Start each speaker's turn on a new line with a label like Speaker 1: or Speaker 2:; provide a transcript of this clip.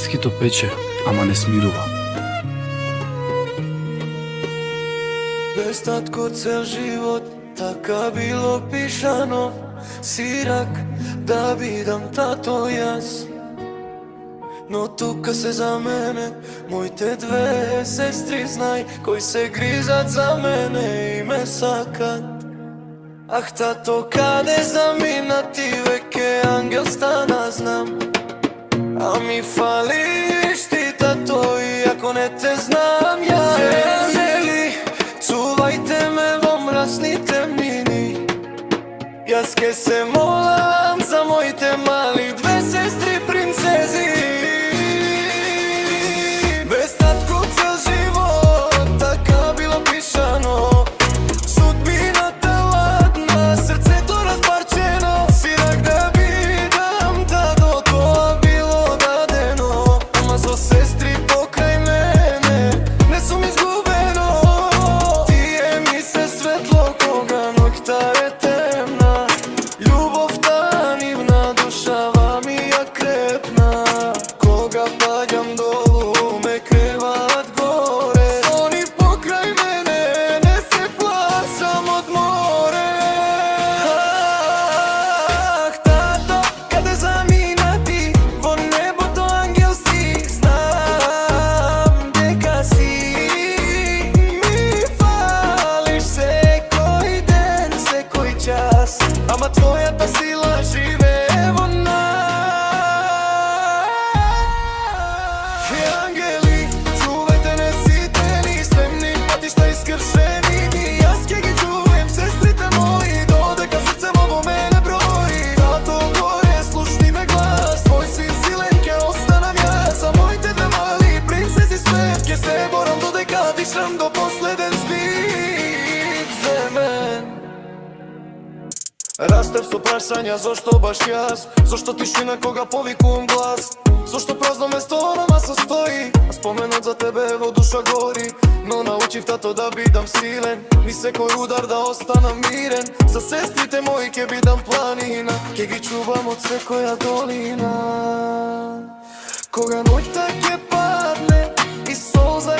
Speaker 1: Искито пече, ама не смирува.
Speaker 2: Без татко цел живот, така било пишано. Сирак да бидам тато јас. Но тука се за мене моите две сестри, знај, кои се гризат за мене и ме сакат. Ах, тато, каде замина ти, веќе ангел стана, знам. А ми фалиш ти, тато, иако не те знам ја. Ангели, чувајте ме во мрачни темнини. Јас ке се молам за моите мали две сестри принцези. Без татко цел живот, така било пишано. Судбината ладна, срцето разбарчено. Сирак да бидам тато, тоа било дадено. Ама со сестри покрај мене не сум изгубено. Тие ми се светло кога ноќта е темна. Љубовта нивна душава ми ја крепна. Кога паѓам долу ме креваат горе. Со нив покрај мене не се плашам од море. Ах, тато, каде замина ти, во небото ангел си. Знам дека си ми фалиш секој ден, секој час. Ама твојата сила живее во нас. Ангели, чувајте не сите ни стемни патишта искршени. И јас ке ги чувам сестрите мои, додека срцево во мене брои. Тато горе, слушни ме глас, твој син силен ке останам јас. За моите две мали принцези свет ке се борам додека дишам до последен спит за мен. Растев со прашања зошто баш јас, зошто тишина кога повикувам глас, зошто празно место нема состои, а споменот за тебе во душа гори. Но научив, тато, да бидам силен, ни секој удар да останам мирен. За сестрите мои ке бидам планина, ке ги чувам од секоја долина. Кога ноќта ке падне и солза